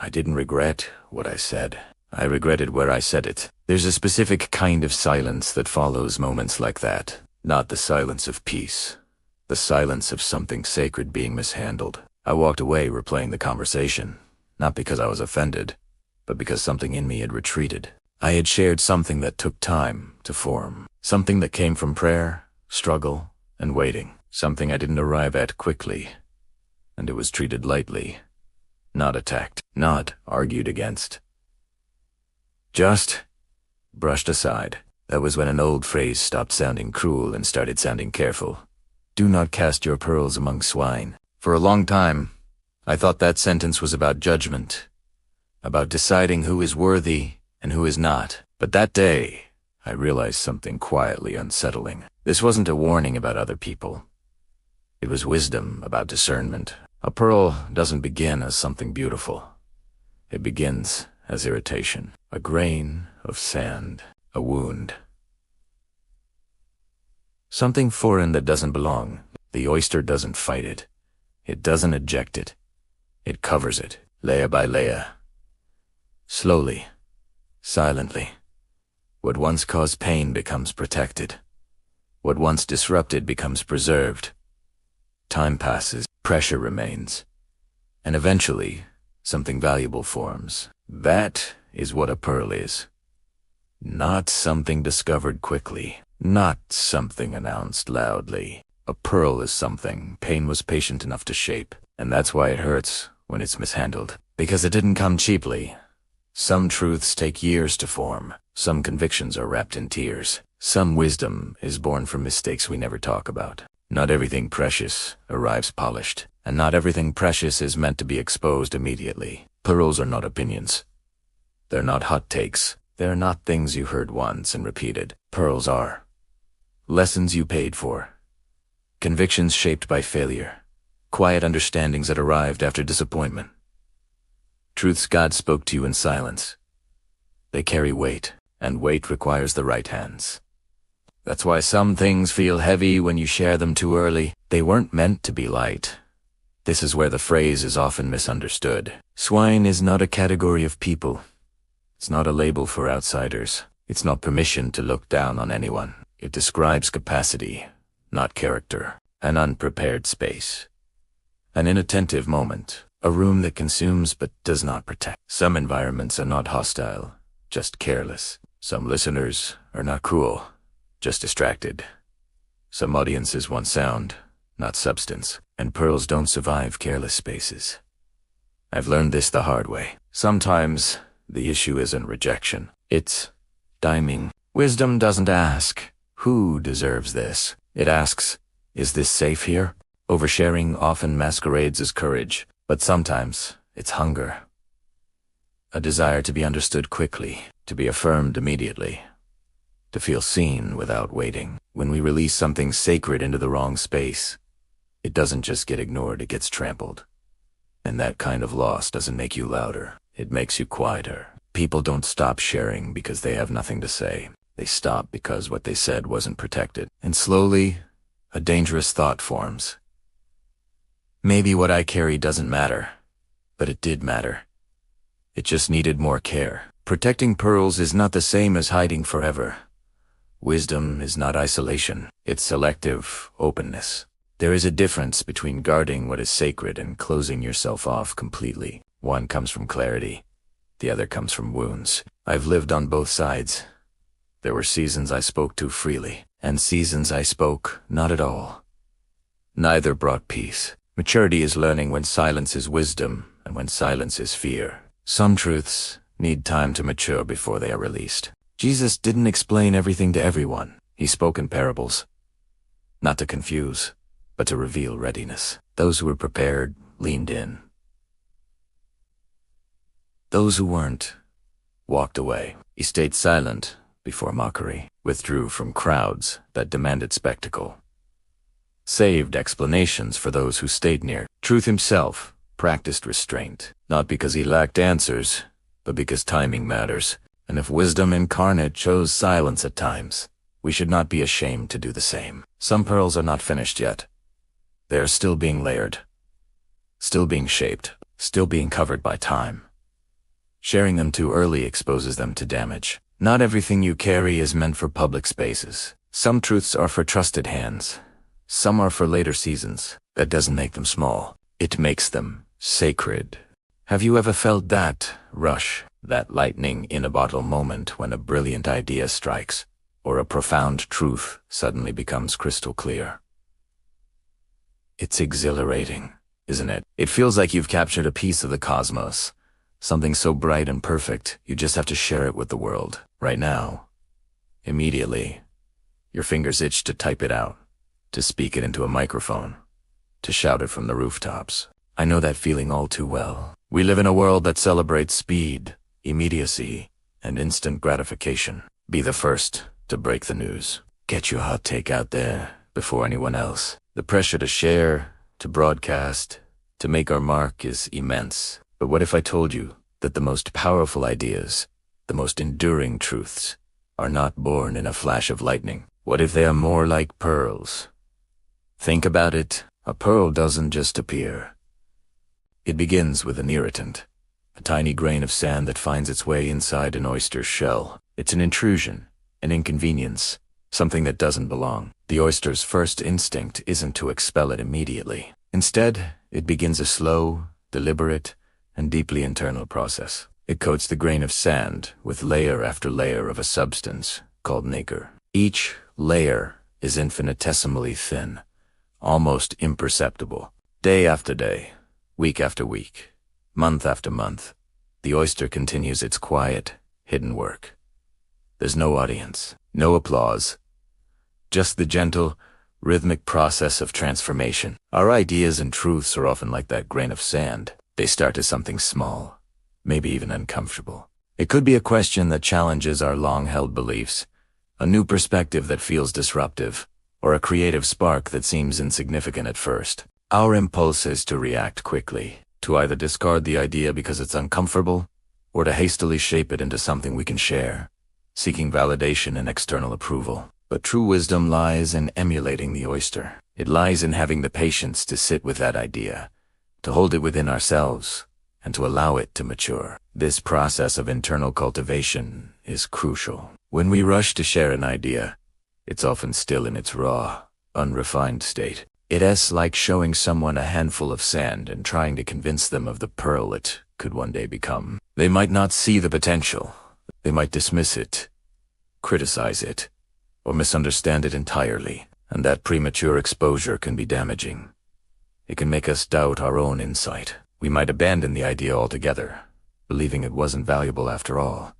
I didn't regret what I said. I regretted where I said it. There's a specific kind of silence that follows moments like that. Not the silence of peace. The silence of something sacred being mishandled. I walked away replaying the conversation, not because I was offended, but because something in me had retreated. I had shared something that took time to form. Something that came from prayer, struggle, and waiting. Something I didn't arrive at quickly. And it was treated lightly. Not attacked. Not argued against. Just brushed aside. That was when an old phrase stopped sounding cruel and started sounding careful. Do not cast your pearls among swine. For a long time, I thought that sentence was about judgment. About deciding who is worthy and who is not. But that day, I realized something quietly unsettling. This wasn't a warning about other people. It was wisdom about discernment. A pearl doesn't begin as something beautiful. It begins as irritation. A grain of sand. A wound. Something foreign that doesn't belong. The oyster doesn't fight it. It doesn't eject it. It covers it, layer by layer. Slowly. Silently. What once caused pain becomes protected. What once disrupted becomes preserved. Time passes, pressure remains. And eventually, something valuable forms. That is what a pearl is. Not something discovered quickly. Not something announced loudly. A pearl is something pain was patient enough to shape. And that's why it hurts when it's mishandled. Because it didn't come cheaply. Some truths take years to form. Some convictions are wrapped in tears. Some wisdom is born from mistakes we never talk about. Not everything precious arrives polished. And not everything precious is meant to be exposed immediately. Pearls are not opinions. They're not hot takes. They're not things you heard once and repeated. Pearls are lessons you paid for. Convictions shaped by failure. Quiet understandings that arrived after disappointment. Truths God spoke to you in silence. They carry weight, and weight requires the right hands. That's why some things feel heavy when you share them too early. They weren't meant to be light. This is where the phrase is often misunderstood. Swine is not a category of people. It's not a label for outsiders. It's not permission to look down on anyone. It describes capacity, not character. An unprepared space. An inattentive moment. A room that consumes but does not protect. Some environments are not hostile, just careless. Some listeners are not cruel, just distracted. Some audiences want sound, not substance. And pearls don't survive careless spaces. I've learned this the hard way. Sometimes the issue isn't rejection. It's timing. Wisdom doesn't ask, who deserves this? It asks, is this safe here? Oversharing often masquerades as courage, but sometimes it's hunger. A desire to be understood quickly, to be affirmed immediately, to feel seen without waiting. When we release something sacred into the wrong space, it doesn't just get ignored, it gets trampled. And that kind of loss doesn't make you louder, it makes you quieter. People don't stop sharing because they have nothing to say. They stop because what they said wasn't protected. And slowly, a dangerous thought forms. Maybe what I carry doesn't matter, but it did matter. It just needed more care. Protecting pearls is not the same as hiding forever. Wisdom is not isolation, it's selective openness. There is a difference between guarding what is sacred and closing yourself off completely. One comes from clarity, the other comes from wounds. I've lived on both sides. There were seasons I spoke too freely, and seasons I spoke not at all. Neither brought peace. Maturity is learning when silence is wisdom and when silence is fear. Some truths need time to mature before they are released. Jesus didn't explain everything to everyone. He spoke in parables, not to confuse, but to reveal readiness. Those who were prepared leaned in. Those who weren't walked away. He stayed silent before mockery, withdrew from crowds that demanded spectacle, saved explanations for those who stayed near. Truth himself practiced restraint, not because he lacked answers, but because timing matters. And if wisdom incarnate chose silence at times, we should not be ashamed to do the same. Some pearls are not finished yet. They are still being layered, still being shaped, still being covered by time. Sharing them too early exposes them to damage. Not everything you carry is meant for public spaces. Some truths are for trusted hands. Some are for later seasons. That doesn't make them small. It makes them sacred. Have you ever felt that rush, that lightning in a bottle moment when a brilliant idea strikes, or a profound truth suddenly becomes crystal clear? It's exhilarating, isn't it? It feels like you've captured a piece of the cosmos. Something so bright and perfect, you just have to share it with the world. Right now. Immediately. Your fingers itch to type it out, to speak it into a microphone, to shout it from the rooftops. I know that feeling all too well. We live in a world that celebrates speed, immediacy, and instant gratification. Be the first to break the news. Get your hot take out there before anyone else. The pressure to share, to broadcast, to make our mark is immense. But what if I told you that the most powerful ideas, the most enduring truths, are not born in a flash of lightning? What if they are more like pearls? Think about it. A pearl doesn't just appear. It begins with an irritant, a tiny grain of sand that finds its way inside an oyster's shell. It's an intrusion, an inconvenience, something that doesn't belong. The oyster's first instinct isn't to expel it immediately. Instead, it begins a slow, deliberate, and deeply internal process. It coats the grain of sand with layer after layer of a substance called nacre. Each layer is infinitesimally thin, almost imperceptible. Day after day, week after week, month after month, the oyster continues its quiet, hidden work. There's no audience, no applause, just the gentle, rhythmic process of transformation. Our ideas and truths are often like that grain of sand. They start as something small, maybe even uncomfortable. It could be a question that challenges our long-held beliefs, a new perspective that feels disruptive, or a creative spark that seems insignificant at first. Our impulse is to react quickly, to either discard the idea because it's uncomfortable, or to hastily shape it into something we can share, seeking validation and external approval. But true wisdom lies in emulating the oyster. It lies in having the patience to sit with that idea, to hold it within ourselves, and to allow it to mature. This process of internal cultivation is crucial. When we rush to share an idea, it's often still in its raw, unrefined state. It is like showing someone a handful of sand and trying to convince them of the pearl it could one day become. They might not see the potential. They might dismiss it, criticize it, or misunderstand it entirely. And that premature exposure can be damaging. It can make us doubt our own insight. We might abandon the idea altogether, believing it wasn't valuable after all,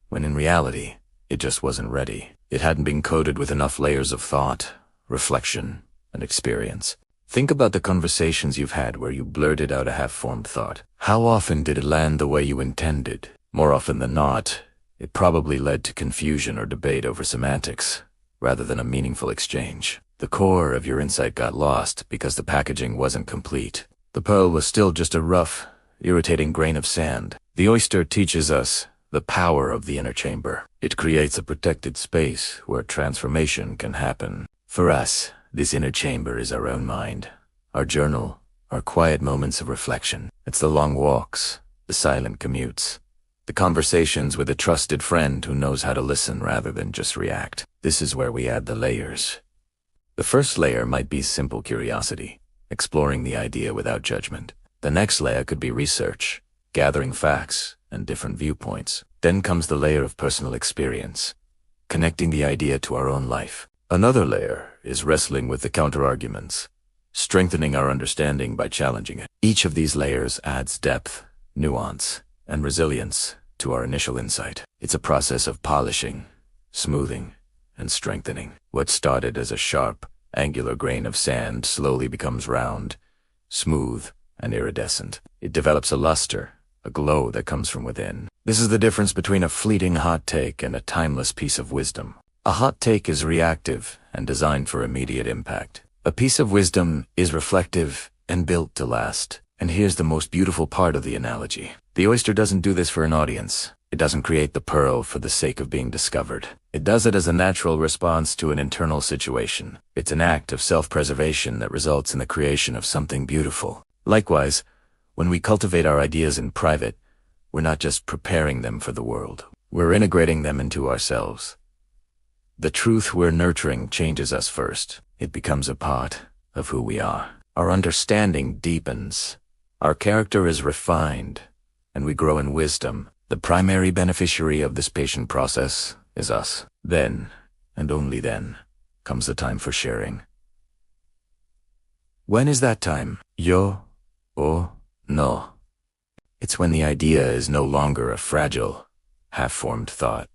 when in reality, it just wasn't ready. It hadn't been coated with enough layers of thought, reflection, and experience. Think about the conversations you've had where you blurted out a half-formed thought. How often did it land the way you intended? More often than not, it probably led to confusion or debate over semantics, rather than a meaningful exchange. The core of your insight got lost because the packaging wasn't complete. The pearl was still just a rough, irritating grain of sand. The oyster teaches us the power of the inner chamber. It creates a protected space where transformation can happen. For us, this inner chamber is our own mind, our journal, our quiet moments of reflection. It's the long walks, the silent commutes, the conversations with a trusted friend who knows how to listen rather than just react. This is where we add the layers. The first layer might be simple curiosity, exploring the idea without judgment. The next layer could be research, gathering facts and different viewpoints. Then comes the layer of personal experience, connecting the idea to our own life. Another layer is wrestling with the counterarguments, strengthening our understanding by challenging it. Each of these layers adds depth, nuance, and resilience to our initial insight. It's a process of polishing, smoothing, and strengthening. What started as a sharp, angular grain of sand slowly becomes round, smooth, and iridescent. It develops a luster, a glow that comes from within. This is the difference between a fleeting hot take and a timeless piece of wisdom. A hot take is reactive and designed for immediate impact. A piece of wisdom is reflective and built to last. And here's the most beautiful part of the analogy. The oyster doesn't do this for an audience. It doesn't create the pearl for the sake of being discovered. It does it as a natural response to an internal situation. It's an act of self-preservation that results in the creation of something beautiful. Likewise, when we cultivate our ideas in private, We're not just preparing them for the world. We're integrating them into ourselves. The truth we're nurturing changes us first. It becomes a part of who we are. Our understanding deepens. Our character is refined, and we grow in wisdom. The primary beneficiary of this patient process is us. Then, and only then, comes the time for sharing. When is that time? Yo or no? It's when the idea is no longer a fragile, half-formed thought.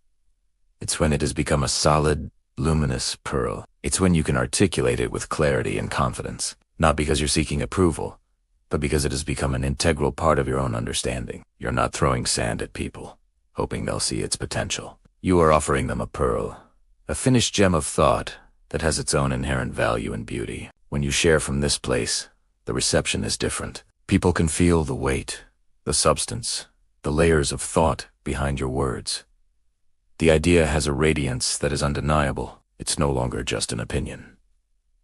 It's when it has become a solid, luminous pearl. It's when you can articulate it with clarity and confidence, not because you're seeking approval, but because it has become an integral part of your own understanding. You're not throwing sand at people, hoping they'll see its potential. You are offering them a pearl, a finished gem of thought that has its own inherent value and beauty. When you share from this place, the reception is different. People can feel the weight, the substance, the layers of thought behind your words. The idea has a radiance that is undeniable. It's no longer just an opinion.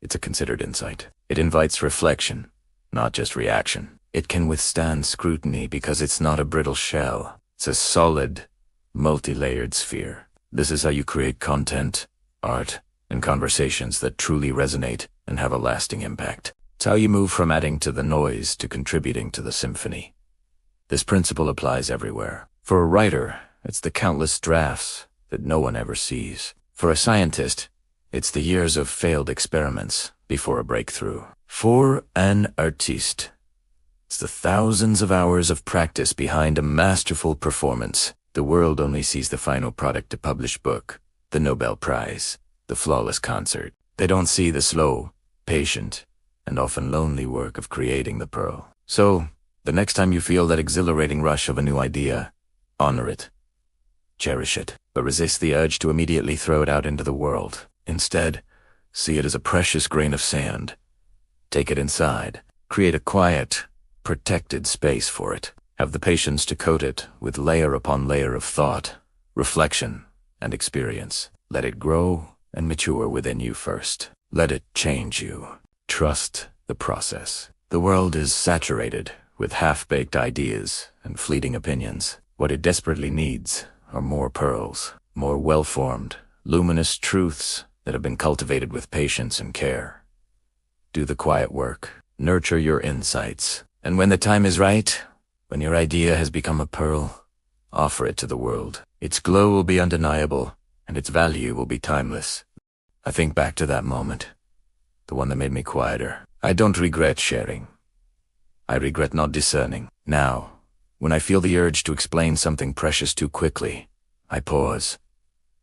It's a considered insight. It invites reflection, not just reaction. It can withstand scrutiny because it's not a brittle shell. It's a solid, multi-layered sphere. This is how you create content, art, and conversations that truly resonate and have a lasting impact. It's how you move from adding to the noise to contributing to the symphony. This principle applies everywhere. For a writer, it's the countless drafts that no one ever sees. For a scientist, it's the years of failed experiments before a breakthrough. For an artiste, it's the thousands of hours of practice behind a masterful performance. The world only sees the final product, a published book, the Nobel Prize, the flawless concert. They don't see the slow, patient, and often lonely work of creating the pearl. So, the next time you feel that exhilarating rush of a new idea, honor it. Cherish it, but resist the urge to immediately throw it out into the world. Instead, see it as a precious grain of sand. Take it inside. Create a quiet, protected space for it. Have the patience to coat it with layer upon layer of thought, reflection, and experience. Let it grow and mature within you first. Let it change you. Trust the process. The world is saturated with half-baked ideas and fleeting opinions. What it desperately needs are more pearls, more well-formed, luminous truths that have been cultivated with patience and care. Do the quiet work. Nurture your insights. And when the time is right, when your idea has become a pearl, offer it to the world. Its glow will be undeniable, and its value will be timeless. I think back to that moment, the one that made me quieter. I don't regret sharing. I regret not discerning. Now, when I feel the urge to explain something precious too quickly, I pause.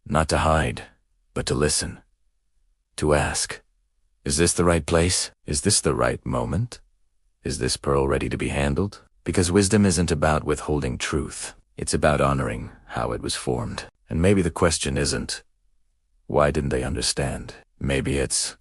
Not to hide, but to listen. To ask, is this the right place? Is this the right moment? Is this pearl ready to be handled? Because wisdom isn't about withholding truth. It's about honoring how it was formed. And maybe the question isn't, why didn't they understand? Maybe it's,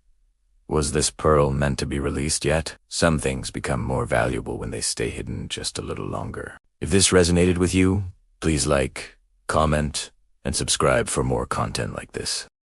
was this pearl meant to be released yet? Some things become more valuable when they stay hidden just a little longer. If this resonated with you, please like, comment, and subscribe for more content like this.